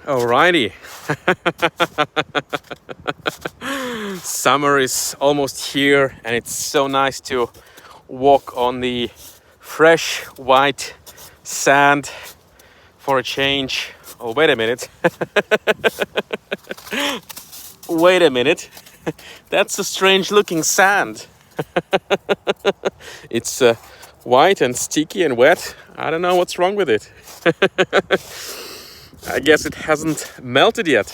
Alrighty. Summer is almost here and it's so nice to walk on the fresh white sand for a change. Oh, wait a minute. Wait a minute. That's a strange looking sand. It's white and sticky and wet. I don't know what's wrong with it. I guess it hasn't melted yet.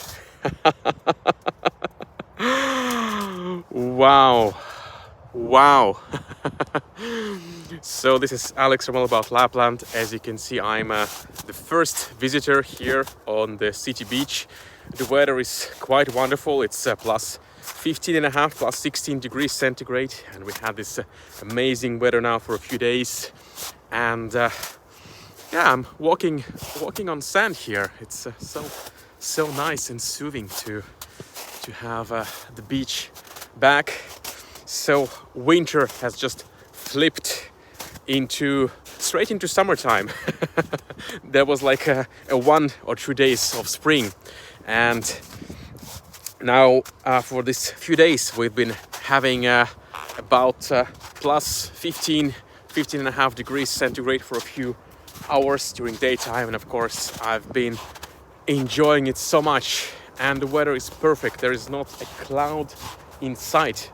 Wow. Wow. So this is Alex from All About Lapland. As you can see, I'm the first visitor here on the city beach. The weather is quite wonderful. It's plus 15 and a half, plus 16 degrees centigrade. And we had this amazing weather now for a few days. And yeah, I'm walking on sand here. It's so nice and soothing to have the beach back. So winter has just flipped straight into summertime. There was like a 1 or 2 days of spring, and now for this few days we've been having about plus 15 and a half degrees centigrade for a few hours during daytime, and of course I've been enjoying it so much, and the weather is perfect. There is not a cloud in sight.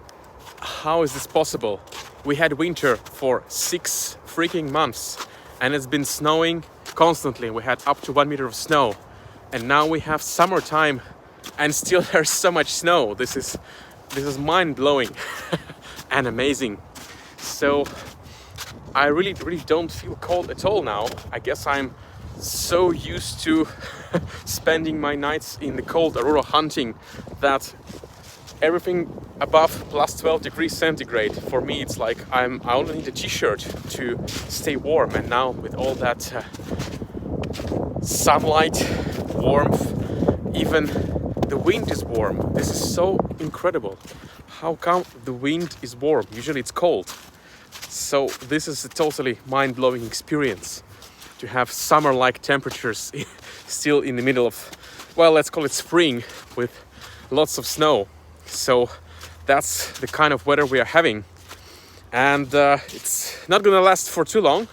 How is this possible? We had winter for 6 freaking months and it's been snowing constantly. We had up to 1 meter of snow, and now we have summertime and still there's so much snow. This is mind-blowing and amazing. So I really don't feel cold at all now. I guess I'm so used to spending my nights in the cold Aurora hunting that everything above plus 12 degrees centigrade, for me it's like I only need a t-shirt to stay warm. And now with all that sunlight, warmth, even the wind is warm. This is so incredible. How come the wind is warm? Usually it's cold. So this is a totally mind-blowing experience to have summer-like temperatures still in the middle of, well, let's call it spring with lots of snow. So that's the kind of weather we are having, and it's not gonna last for too long,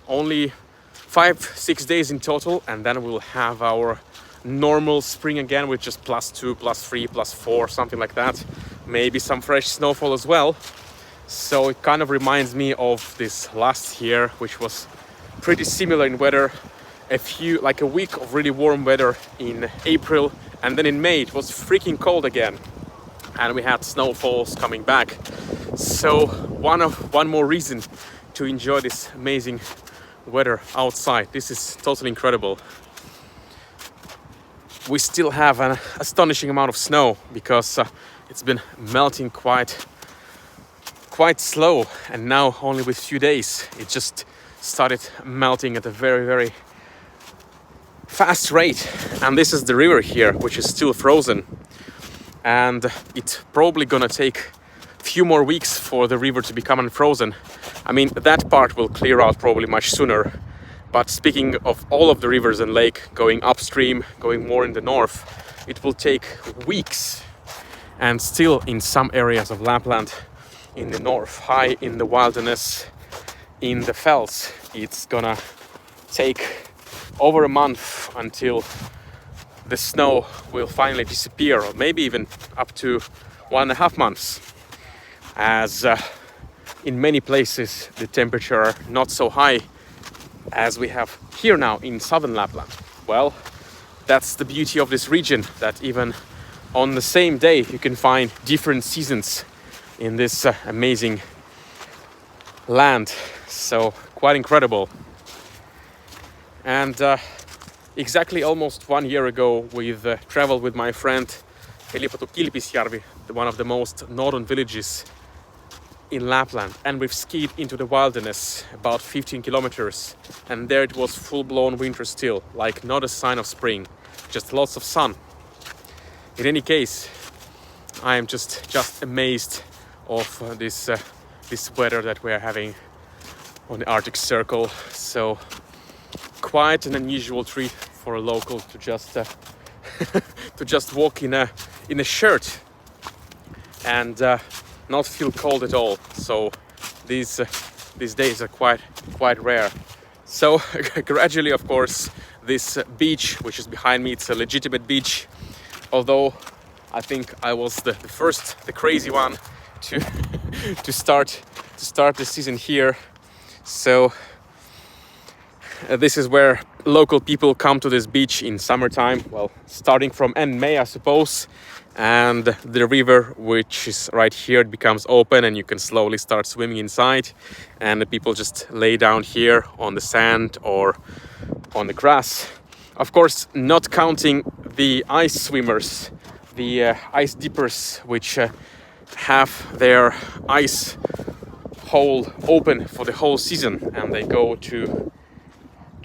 only 5-6 days in total, and then we'll have our normal spring again with just plus 2, plus 3, plus 4, something like that. Maybe some fresh snowfall as well. So it kind of reminds me of this last year, which was pretty similar in weather. Like a week of really warm weather in April, and then in May it was freaking cold again. And we had snowfalls coming back. So one more reason to enjoy this amazing weather outside. This is totally incredible. We still have an astonishing amount of snow because it's been melting quite slow, and now only with few days it just started melting at a very fast rate. And this is the river here, which is still frozen. And it's probably gonna take a few more weeks for the river to become unfrozen. I mean, that part will clear out probably much sooner. But speaking of all of the rivers and lake going upstream, going more in the north, it will take weeks. And still in some areas of Lapland, in the north, high in the wilderness, in the fells, it's gonna take over a month until the snow will finally disappear, or maybe even up to 1.5 months, as in many places the temperature are not so high as we have here now in southern Lapland. Well, that's the beauty of this region, that even on the same day you can find different seasons in this amazing land. So quite incredible. And exactly almost 1 year ago, we've traveled with my friend Elipa to Kilpisjärvi, one of the most northern villages in Lapland, and we've skied into the wilderness about 15 kilometers, and there it was full-blown winter still, like not a sign of spring, just lots of sun. In any case, I am just amazed of this weather that we are having on the Arctic Circle. So quite an unusual treat for a local to just to just walk in a shirt and not feel cold at all. So these days are quite rare. So gradually, of course, this beach, which is behind me, it's a legitimate beach. Although I think I was the crazy one to to start the season here. So this is where local people come to this beach in summertime. Well, starting from end May, I suppose. And the river, which is right here, it becomes open and you can slowly start swimming inside. And the people just lay down here on the sand or on the grass. Of course, not counting the ice swimmers, the ice dippers, which have their ice hole open for the whole season, and they go to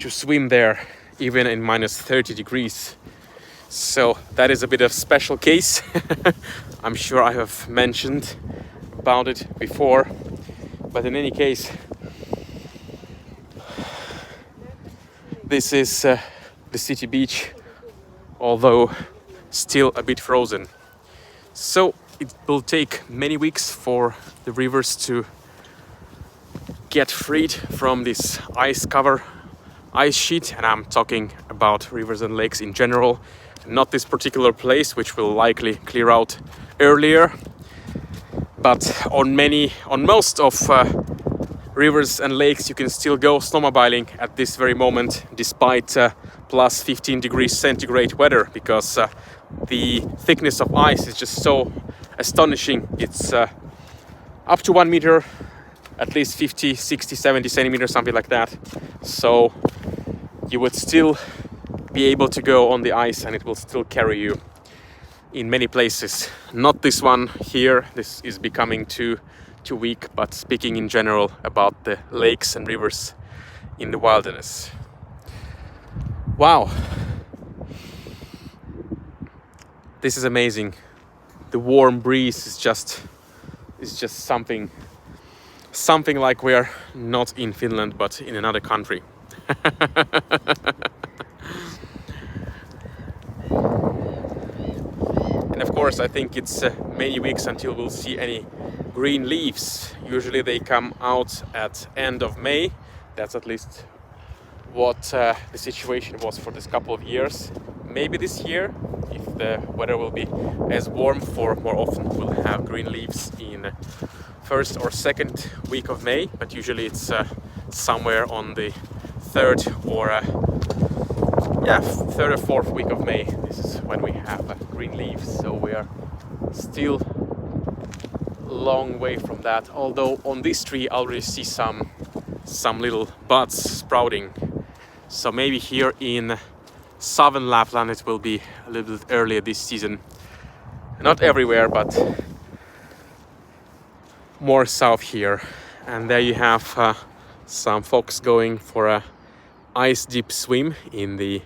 swim there even in minus 30 degrees. So that is a bit of special case. I'm sure I have mentioned about it before, but in any case, this is the city beach, although still a bit frozen. So it will take many weeks for the rivers to get freed from this ice sheet, and I'm talking about rivers and lakes in general, not this particular place, which will likely clear out earlier. But on most of rivers and lakes, you can still go snowmobiling at this very moment, despite plus 15 degrees centigrade weather, because the thickness of ice is just so astonishing. It's up to 1 meter, at least 50, 60, 70 centimeters, something like that. So you would still be able to go on the ice and it will still carry you in many places. Not this one here, this is becoming too weak, but speaking in general about the lakes and rivers in the wilderness. Wow, this is amazing. The warm breeze is just something like we're not in Finland but in another country. And of course, I think it's many weeks until we'll see any green leaves. Usually they come out at end of May. That's at least what the situation was for this couple of years. Maybe this year, if the weather will be as warm for more often, we'll have green leaves in first or second week of May, but usually it's somewhere on the third or fourth week of May. This is when we have green leaves, so we are still a long way from that. Although on this tree I already see some little buds sprouting, so maybe here in southern Lapland it will be a little bit earlier this season. Not everywhere, but more south here. And there you have some folks going for a ice dip swim in the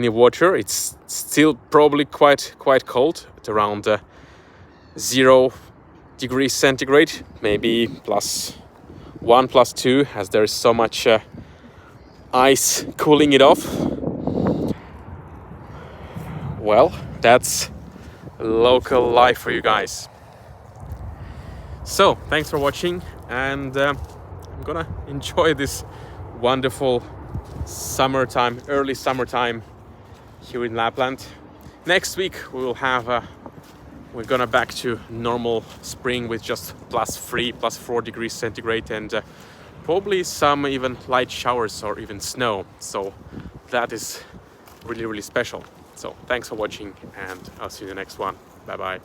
water. It's still probably quite cold, at around 0 degrees centigrade, maybe +1, +2, as there is so much ice cooling it off. Well, that's local life for you guys. So thanks for watching, and I'm gonna enjoy this wonderful summertime, early summertime here in Lapland. Next week we're gonna back to normal spring with just +3, +4 degrees centigrade, and probably some even light showers or even snow. So that is really special. So thanks for watching, and I'll see you in the next one. Bye bye.